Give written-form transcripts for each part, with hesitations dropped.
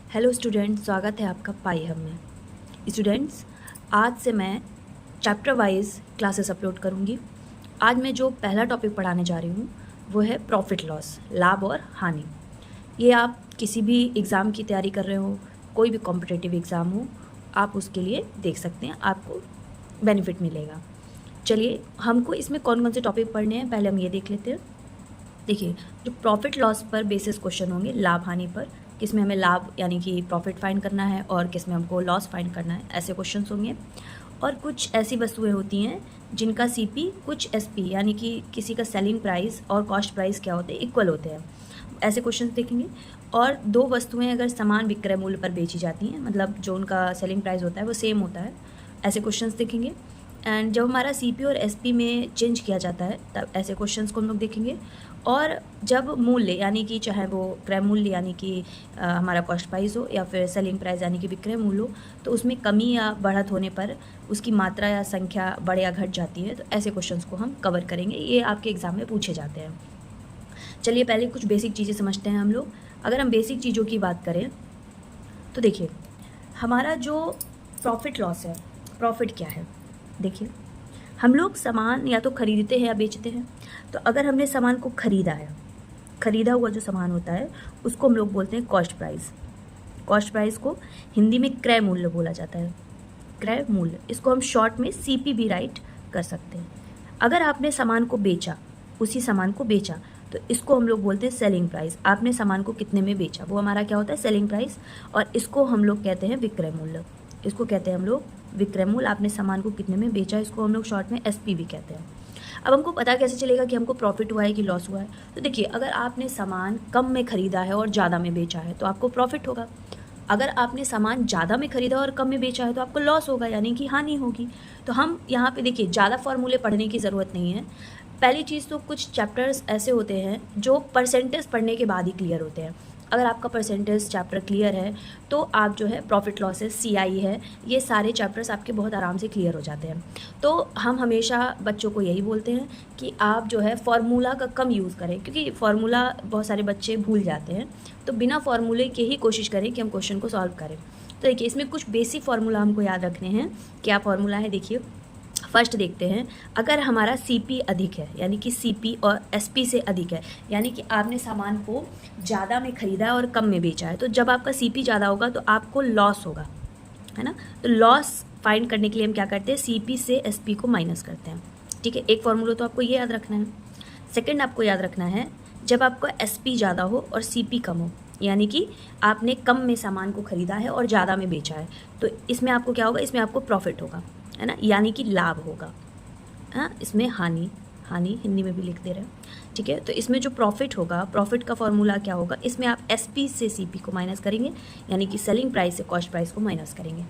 Hello students, स्वागत है आपका पाई हब में। स्टूडेंट्स, आज से मैं चैप्टर वाइज क्लासेस अपलोड करूँगी। आज मैं जो पहला टॉपिक पढ़ाने जा रही हूँ वो है प्रॉफिट लॉस, लाभ और हानि। ये आप किसी भी एग्ज़ाम की तैयारी कर रहे हो, कोई भी कॉम्पिटिटिव एग्ज़ाम हो, आप उसके लिए देख सकते हैं, आपको बेनिफिट मिलेगा। चलिए, हमको इसमें कौन कौन से टॉपिक पढ़ने हैं पहले हम ये देख लेते हैं। देखिए, जो प्रॉफिट लॉस पर बेसिस क्वेश्चन होंगे, लाभ हानि पर, किस में हमें लाभ यानी कि प्रॉफिट फाइंड करना है और किस में हमको लॉस फाइंड करना है, ऐसे क्वेश्चंस होंगे। और कुछ ऐसी वस्तुएं होती हैं जिनका सीपी कुछ एसपी यानी कि किसी का सेलिंग प्राइस और कॉस्ट प्राइस क्या होते हैं, इक्वल होते हैं, ऐसे क्वेश्चंस देखेंगे। और दो वस्तुएं अगर समान विक्रय मूल्य पर बेची जाती हैं, मतलब जो उनका सेलिंग प्राइस होता है वो सेम होता है, ऐसे क्वेश्चंस देखेंगे। एंड जब हमारा सीपी और एसपी में चेंज किया जाता है तब ऐसे क्वेश्चंस को हम लोग देखेंगे। और जब मूल्य यानी कि चाहे वो क्रय मूल्य यानी कि हमारा कॉस्ट प्राइस हो या फिर सेलिंग प्राइस यानी कि विक्रय मूल्य हो, तो उसमें कमी या बढ़त होने पर उसकी मात्रा या संख्या बढ़ या घट जाती है, तो ऐसे क्वेश्चंस को हम कवर करेंगे। ये आपके एग्ज़ाम में पूछे जाते हैं। चलिए, पहले कुछ बेसिक चीज़ें समझते हैं हम लोग। अगर हम बेसिक चीज़ों की बात करें तो देखिए, हमारा जो प्रॉफिट लॉस है, प्रॉफिट क्या है। देखिए, हम लोग सामान या तो खरीदते हैं या बेचते हैं। तो अगर हमने सामान को खरीदा है, खरीदा हुआ जो सामान होता है उसको हम लोग बोलते हैं कॉस्ट प्राइस। कॉस्ट प्राइस को हिंदी में क्रय मूल्य बोला जाता है, क्रय मूल्य। इसको हम शॉर्ट में सीपी भी राइट कर सकते हैं। अगर आपने सामान को बेचा, उसी सामान को बेचा, तो इसको हम लोग बोलते हैं सेलिंग प्राइस। आपने सामान को कितने में बेचा वो हमारा क्या होता है, सेलिंग प्राइस। और इसको हम लोग कहते हैं विक्रय मूल्य। इसको कहते हैं हम लोग विक्रय मूल्य। आपने सामान को कितने में बेचा, इसको हम लोग शॉर्ट में एसपी भी कहते हैं। अब हमको पता कैसे चलेगा कि हमको प्रॉफिट हुआ है कि लॉस हुआ है। तो देखिए, अगर आपने सामान कम में खरीदा है और ज़्यादा में बेचा है तो आपको प्रॉफिट होगा। अगर आपने सामान ज़्यादा में खरीदा और कम में बेचा है तो आपको लॉस होगा, यानी कि हानि होगी। तो हम यहाँ पे देखिए, ज़्यादा फॉर्मूले पढ़ने की ज़रूरत नहीं है। पहली चीज़ तो कुछ चैप्टर्स ऐसे होते हैं जो परसेंटेज पढ़ने के बाद ही क्लियर होते हैं। अगर आपका परसेंटेज चैप्टर क्लियर है तो आप जो है प्रॉफिट लॉसेस, सीआई है, ये सारे चैप्टर्स आपके बहुत आराम से क्लियर हो जाते हैं। तो हम हमेशा बच्चों को यही बोलते हैं कि आप जो है फार्मूला का कम यूज़ करें, क्योंकि फार्मूला बहुत सारे बच्चे भूल जाते हैं। तो बिना फार्मूले के ही कोशिश करें कि हम क्वेश्चन को सॉल्व करें। तो देखिए, इसमें कुछ बेसिक फार्मूला हमको याद रखने हैं। क्या फार्मूला है, देखिए। फर्स्ट देखते हैं, अगर हमारा सीपी अधिक है यानी कि सीपी और एसपी से अधिक है, यानी कि आपने सामान को ज़्यादा में ख़रीदा है और कम में बेचा है, तो जब आपका सीपी ज़्यादा होगा तो आपको लॉस होगा, है ना। तो लॉस फाइंड करने के लिए हम क्या करते हैं, सीपी से एसपी को माइनस करते हैं। ठीक है, एक फॉर्मूला तो आपको ये याद रखना है। सेकेंड आपको याद रखना है, जब आपका एसपी ज़्यादा हो और सीपी कम हो, यानी कि आपने कम में सामान को ख़रीदा है और ज़्यादा में बेचा है, तो इसमें आपको क्या होगा, इसमें आपको प्रॉफिट होगा, है ना, यानी कि लाभ होगा। हाँ, इसमें हानि, हानि हिंदी में भी लिख दे रहे हैं। ठीक है, तो इसमें जो प्रॉफिट होगा, प्रॉफिट का फॉर्मूला क्या होगा, इसमें आप एसपी से सीपी को माइनस करेंगे, यानी कि सेलिंग प्राइस से कॉस्ट प्राइस को माइनस करेंगे।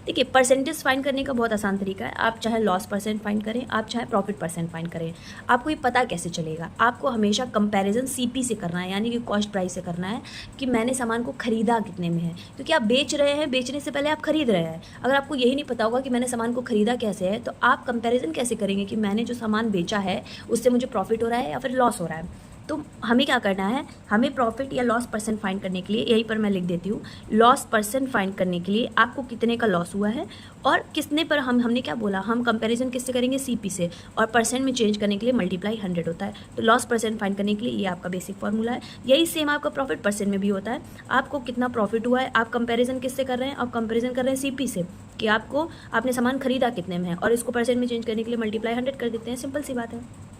देखिए, परसेंटेज फाइंड करने का बहुत आसान तरीका है। आप चाहे लॉस परसेंट फाइंड करें, आप चाहे प्रॉफिट परसेंट फाइंड करें, आपको ये पता कैसे चलेगा, आपको हमेशा कंपैरिजन सीपी से करना है, यानी कि कॉस्ट प्राइस से करना है कि मैंने सामान को खरीदा कितने में है। क्योंकि आप बेच रहे हैं, बेचने से पहले आप खरीद रहे हैं। अगर आपको यही नहीं पता होगा कि मैंने सामान को खरीदा कैसे है, तो आप कंपेरिजन कैसे करेंगे कि मैंने जो सामान बेचा है उससे मुझे प्रॉफिट हो रहा है या फिर लॉस हो रहा है। तो हमें क्या करना है, हमें प्रॉफिट या लॉस परसेंट फाइंड करने के लिए, यहीं पर मैं लिख देती हूँ, लॉस परसेंट फाइंड करने के लिए आपको कितने का लॉस हुआ है और कितने पर हमने क्या बोला, हम कंपैरिजन किससे करेंगे, सीपी से, और परसेंट में चेंज करने के लिए मल्टीप्लाई 100 होता है। तो लॉस परसेंट फाइंड करने के लिए ये आपका बेसिक फॉर्मूला है। यही सेम आपका प्रॉफिट परसेंट में भी होता है। आपको कितना प्रॉफिट हुआ है, आप कंपेरिजन किससे कर रहे हैं, आप कंपेरिजन कर रहे हैं सीपी से, कि आपने सामान खरीदा कितने में है, और इसको परसेंट में चेंज करने के लिए मल्टीप्लाई 100 कर देते हैं। सिंपल सी बात है।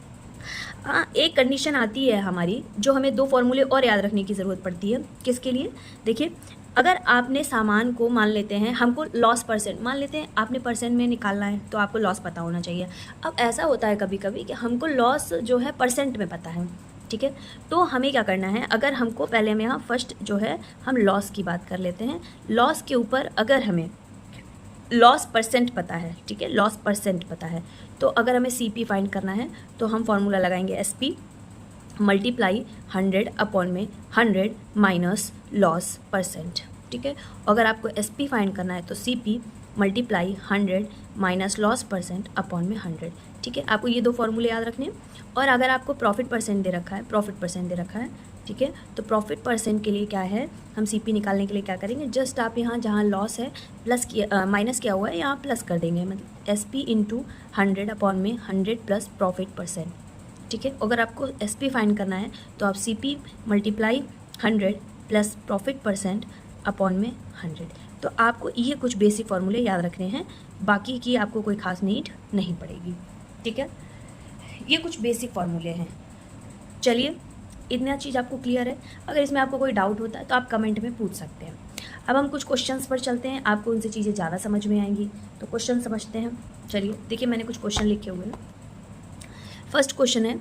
हाँ, एक कंडीशन आती है हमारी, जो हमें दो फॉर्मूले और याद रखने की ज़रूरत पड़ती है। किसके लिए, देखिए, अगर आपने सामान को, मान लेते हैं हमको लॉस परसेंट, मान लेते हैं आपने परसेंट में निकालना है तो आपको लॉस पता होना चाहिए। अब ऐसा होता है कभी कभी कि हमको लॉस जो है परसेंट में पता है। ठीक है, तो हमें क्या करना है, अगर हमको पहले हम यहाँ फर्स्ट जो है हम लॉस की बात कर लेते हैं। लॉस के ऊपर अगर हमें लॉस परसेंट पता है, ठीक है, लॉस परसेंट पता है, तो अगर हमें सीपी फाइंड करना है तो हम फॉर्मूला लगाएंगे एसपी मल्टीप्लाई 100 अपॉन में 100 माइनस लॉस परसेंट। ठीक है, अगर आपको एसपी फाइंड करना है तो CP multiply 100 minus loss percent upon में 100। ठीक है, आपको ये दो फॉर्मूले याद रखने हैं। और अगर आपको प्रॉफिट परसेंट दे रखा है, प्रॉफिट परसेंट दे रखा है, ठीक है। तो प्रॉफिट परसेंट के लिए क्या है, हम सीपी निकालने के लिए क्या करेंगे, जस्ट आप यहाँ जहाँ लॉस है प्लस किया माइनस किया हुआ है यहाँ प्लस कर देंगे, मतलब एसपी इंटू 100 अपॉन में 100 प्लस प्रॉफिट परसेंट, ठीक है। अगर आपको एसपी फाइंड करना है तो आप CP multiply 100 plus profit percent upon में 100। तो आपको ये कुछ बेसिक फार्मूले याद रखने हैं, बाकी की आपको कोई खास नीड नहीं पड़ेगी, ठीक है। ये कुछ बेसिक फार्मूले हैं। चलिए, इतना चीज़ आपको क्लियर है। अगर इसमें आपको कोई डाउट होता है तो आप कमेंट में पूछ सकते हैं। अब हम कुछ क्वेश्चंस पर चलते हैं, आपको उनसे चीज़ें ज़्यादा समझ में आएंगी। तो क्वेश्चन समझते हैं। चलिए देखिए, मैंने कुछ क्वेश्चन लिखे हुए हैं। फर्स्ट क्वेश्चन है,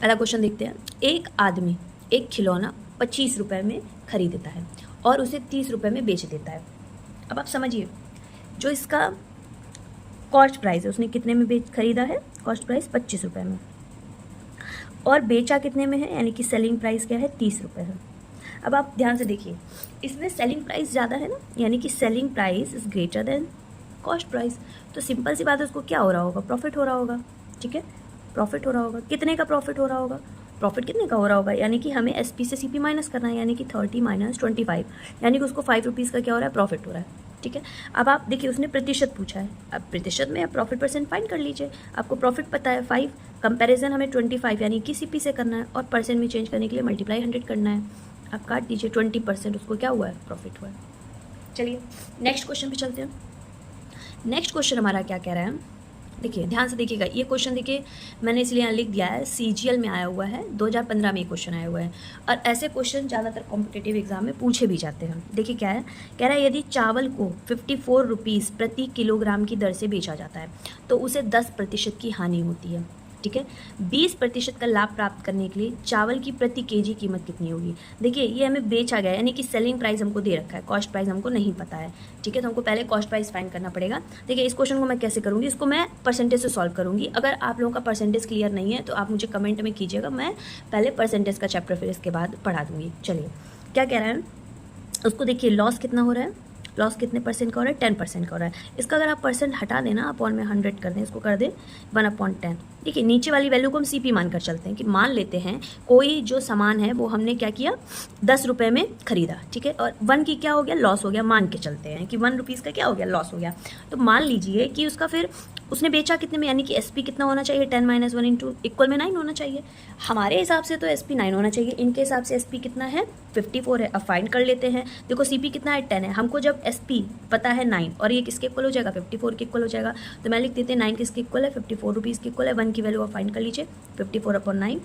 पहला क्वेश्चन देखते हैं। एक आदमी एक खिलौना 25 रुपये में खरीदता है और उसे 30 रुपये में बेच देता है। अब आप समझिए, जो इसका कॉस्ट प्राइस है उसने कितने में खरीदा है, कॉस्ट प्राइस 25 रुपये में, और बेचा कितने में है, यानी कि सेलिंग प्राइस क्या है, 30 रुपये है। अब आप ध्यान से देखिए, इसमें सेलिंग प्राइस ज़्यादा है ना, यानी कि selling price is greater than cost price. तो सिंपल सी बात है, उसको क्या हो रहा होगा, प्रॉफिट हो रहा होगा, ठीक है, प्रॉफिट हो रहा होगा। कितने का प्रॉफिट हो रहा होगा, प्रॉफिट कितने का हो रहा होगा, यानी कि हमें एसपी से सीपी माइनस करना है, यानी कि 30 माइनस 25, यानी कि उसको 5 रुपीज़ का क्या हो रहा है, प्रॉफिट हो रहा है, ठीक है। अब आप देखिए, उसने प्रतिशत पूछा है, अब प्रतिशत में आप प्रॉफिट परसेंट फाइंड कर लीजिए। आपको प्रॉफिट पता है 5, कंपैरिजन हमें 25 यानी कि सीपी से करना है, और परसेंट में चेंज करने के लिए मल्टीप्लाई 100 करना है। आप काट दीजिए, 20% उसको क्या हुआ है, प्रॉफिट हुआ है। चलिए नेक्स्ट क्वेश्चन पे चलते हैं। नेक्स्ट क्वेश्चन हमारा क्या कह रहा है, देखिए ध्यान से देखिएगा। ये क्वेश्चन देखिए, मैंने इसलिए यहाँ लिख दिया है, सीजीएल में आया हुआ है, 2015 में ये क्वेश्चन आया हुआ है, और ऐसे क्वेश्चन ज़्यादातर कॉम्पिटिटिव एग्जाम में पूछे भी जाते हैं। देखिए क्या है, कह रहा है यदि चावल को 54 रुपीज़ प्रति किलोग्राम की दर से बेचा जाता है तो उसे 10% की हानि होती है, ठीक है। 20% का लाभ प्राप्त करने के लिए चावल की प्रति केजी कीमत कितनी होगी। देखिए ये हमें बेचा गया, यानी कि सेलिंग प्राइस हमको दे रखा है, कॉस्ट प्राइस हमको नहीं पता है, ठीक है। तो हमको पहले कॉस्ट प्राइस फाइंड करना पड़ेगा। देखिए इस क्वेश्चन को मैं कैसे करूँगी, इसको मैं परसेंटेज से सॉल्व करूँगी। अगर आप लोगों का परसेंटेज क्लियर नहीं है तो आप मुझे कमेंट में कीजिएगा, मैं पहले परसेंटेज का चैप्टर फिर इसके बाद पढ़ा दूँगी। चलिए क्या कह रहा है, उसको देखिए लॉस कितना हो रहा है, लॉस कितने परसेंट का हो रहा है, 10% का हो रहा है। इसका अगर आप परसेंट हटा देना, अपॉन में 100 कर दें, इसको कर दें 1/10। देखिए नीचे वाली वैल्यू को हम सीपी मान कर चलते हैं, कि मान लेते हैं कोई जो सामान है वो हमने क्या किया, 10 रुपये में खरीदा, ठीक है, और 1 की क्या हो गया, लॉस हो गया। मान के चलते हैं कि 1 रुपीज़ का क्या हो गया, लॉस हो गया। तो मान लीजिए कि उसका फिर उसने बेचा कितने में, यानी कि एसपी कितना होना चाहिए, 10 - 1 इंटू इक्वल में 9 होना चाहिए। हमारे हिसाब से तो एसपी 9 होना चाहिए, इनके हिसाब से एसपी कितना है, 54 है। अब फाइंड कर लेते हैं। देखो सीपी कितना है, 10 है। हमको जब एसपी पता है 9, और ये किसके इक्वल हो जाएगा, 54 के इक्वल हो जाएगा। तो मैं लिख देते हैं 9 किसके इक्वल है, 54 रुपीज़ के इक्वल है। 1 की वैल्यू आप फाइंड कर लीजिए, 54/9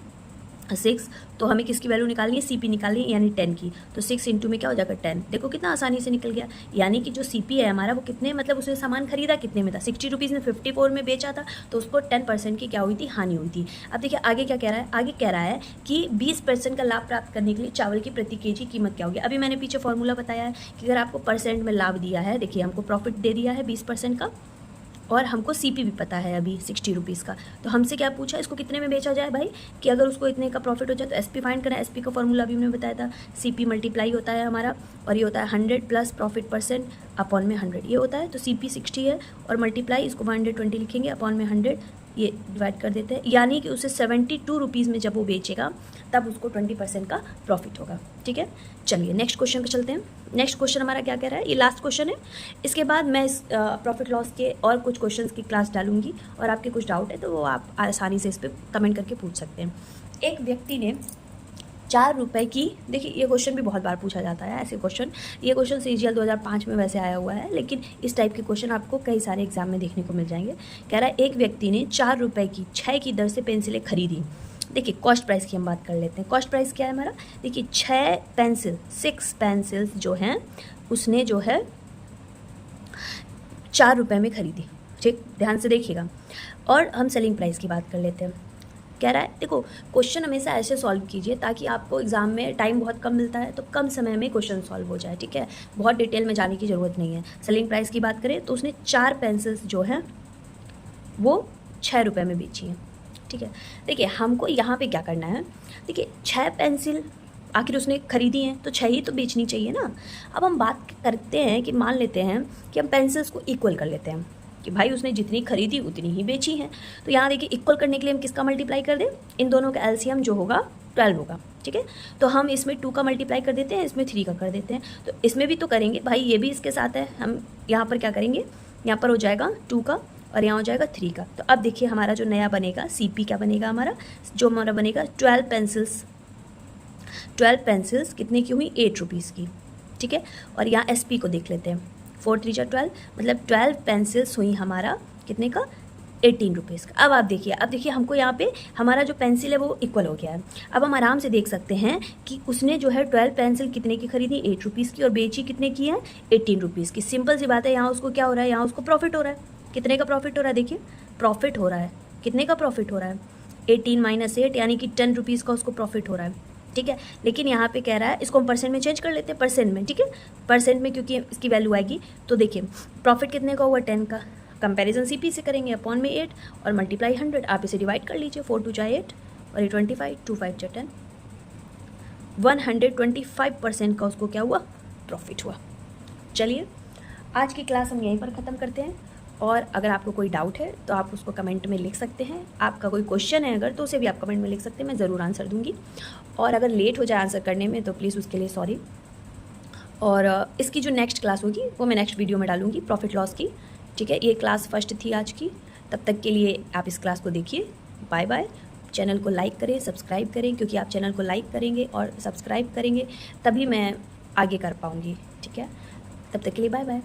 6। तो हमें किसकी वैल्यू निकालनी है, सीपी निकालनी है, यानी 10 की। तो 6 इंटू में क्या हो जाएगा, 10। देखो कितना आसानी से निकल गया। यानी कि जो सीपी है हमारा वो कितने, मतलब उसने सामान खरीदा कितने में था, 60 रुपीज़ में 54 में बेचा था, तो उसको 10% की क्या हुई थी, हानि हुई थी। अब देखिए आगे क्या कह रहा है, आगे कह रहा है कि 20% का लाभ प्राप्त करने के लिए चावल की प्रति केजी कीमत क्या होगी। अभी मैंने पीछे फॉर्मूला बताया है कि अगर आपको परसेंट में लाभ दिया है, देखिए हमको प्रॉफिट दे दिया है 20% का, और हमको सीपी भी पता है अभी 60 रुपीज़ का। तो हमसे क्या पूछा, इसको कितने में बेचा जाए भाई, कि अगर उसको इतने का प्रॉफिट हो जाए तो एसपी फाइंड करना है। एसपी का फॉर्मूला अभी हमने बताया था, सीपी मल्टीप्लाई होता है हमारा, और ये होता है 100 प्लस प्रॉफिट परसेंट अपॉन में 100 ये होता है। तो सीपी 60 है, और मल्टीप्लाई इसको 120 लिखेंगे, अपॉन में 100 ये डिवाइड कर देते हैं, यानी कि उसे 72 रुपीज़ में जब वो बेचेगा तब उसको 20% का प्रॉफिट होगा, ठीक है। चलिए नेक्स्ट क्वेश्चन पे चलते हैं। नेक्स्ट क्वेश्चन हमारा क्या कह रहा है, ये लास्ट क्वेश्चन है। इसके बाद मैं इस प्रॉफिट लॉस के और कुछ क्वेश्चंस की क्लास डालूंगी, और आपके कुछ डाउट है तो वो आप आसानी से इस पर कमेंट करके पूछ सकते हैं। एक व्यक्ति ने 4 रुपये की, देखिए ये क्वेश्चन भी बहुत बार पूछा जाता है ऐसे क्वेश्चन। ये क्वेश्चन सीजीएल 2005 में वैसे आया हुआ है, लेकिन इस टाइप के क्वेश्चन आपको कई सारे एग्जाम में देखने को मिल जाएंगे। कह रहा है एक व्यक्ति ने 4 रुपये की 6 की दर से पेंसिलें खरीदी। देखिए कॉस्ट प्राइस की हम बात कर लेते हैं। कॉस्ट प्राइस क्या है हमारा, देखिए 6 पेंसिल्स जो हैं उसने जो है 4 रुपये में खरीदी, ठीक, ध्यान से देखिएगा। और हम सेलिंग प्राइस की बात कर लेते हैं। कह रहा है, देखो क्वेश्चन हमेशा ऐसे सॉल्व कीजिए ताकि आपको एग्जाम में टाइम बहुत कम मिलता है, तो कम समय में क्वेश्चन सॉल्व हो जाए, ठीक है, बहुत डिटेल में जाने की ज़रूरत नहीं है। सेलिंग प्राइस की बात करें तो उसने 4 पेंसिल्स जो हैं वो 6 रुपये में बेची हैं, ठीक है। देखिए हमको यहाँ पे क्या करना है, देखिए 6 पेंसिल आखिर उसने खरीदी हैं तो 6 ही तो बेचनी चाहिए ना। अब हम बात करते हैं कि मान लेते हैं कि हम पेंसिल्स को इक्वल कर लेते हैं, कि भाई उसने जितनी खरीदी उतनी ही बेची है। तो यहाँ देखिए इक्वल करने के लिए हम किसका मल्टीप्लाई कर दें, इन दोनों का एलसीएम जो होगा 12 होगा, ठीक है। तो हम इसमें 2 का मल्टीप्लाई कर देते हैं, इसमें 3 का कर देते हैं। तो इसमें भी तो करेंगे भाई, ये भी इसके साथ है। हम यहाँ पर क्या करेंगे, यहाँ पर हो जाएगा 2 का और यहाँ हो जाएगा 3 का। तो अब देखिए हमारा जो नया बनेगा CP क्या बनेगा हमारा, जो हमारा बनेगा 12 पेंसिल्स। 12 पेंसिल्स कितने की हुई, 8 रुपीज़ की, ठीक है। और यहाँ SP को देख लेते हैं, 4 3 जा 12, मतलब 12 पेंसिल्स हुई हमारा कितने का, 18 रुपीज़ का। अब देखिए हमको यहाँ पे हमारा जो पेंसिल है वो इक्वल हो गया है। अब हम आराम से देख सकते हैं कि उसने जो है 12 पेंसिल कितने की खरीदी, 8 रुपीज़ की, और बेची कितने की है, 18 रुपीज़ की। सिंपल सी बात है, यहाँ उसको क्या हो रहा है, यहाँ उसको प्रॉफिट हो रहा है। कितने का प्रॉफिट हो रहा है, देखिए प्रॉफिट हो रहा है, कितने का प्रॉफिट हो रहा है, 18 माइनस 8 यानी कि 10 रुपीज़ का उसको प्रॉफिट हो रहा है, ठीक है। लेकिन यहाँ पे कह रहा है, इसको हम परसेंट में चेंज कर लेते हैं, परसेंट में, ठीक है। परसेंट में क्योंकि इसकी वैल्यू आएगी, तो देखिए प्रॉफिट कितने का हुआ, 10 का। कंपैरिजन CP से करेंगे, अपॉन में 8 और मल्टीप्लाई 100। आप इसे डिवाइड कर लीजिए, 4 2 जा 8 और ये 25, 2 5 जा 10। 125% का उसको क्या हुआ, प्रॉफिट हुआ। चलिए आज की क्लास हम यहीं पर ख़त्म करते हैं। और अगर आपको कोई डाउट है तो आप उसको कमेंट में लिख सकते हैं। आपका कोई क्वेश्चन है अगर, तो उसे भी आप कमेंट में लिख सकते हैं, मैं ज़रूर आंसर दूंगी। और अगर लेट हो जाए आंसर करने में तो प्लीज़ उसके लिए सॉरी। और इसकी जो नेक्स्ट क्लास होगी वो मैं नेक्स्ट वीडियो में डालूंगी, प्रॉफिट लॉस की, ठीक है। ये क्लास फर्स्ट थी आज की। तब तक के लिए आप इस क्लास को देखिए। Bye bye. चैनल को लाइक करें, सब्सक्राइब करें, क्योंकि आप चैनल को लाइक करेंगे और सब्सक्राइब करेंगे तभी मैं आगे कर पाऊँगी, ठीक है। तब तक के लिए बाय बाय।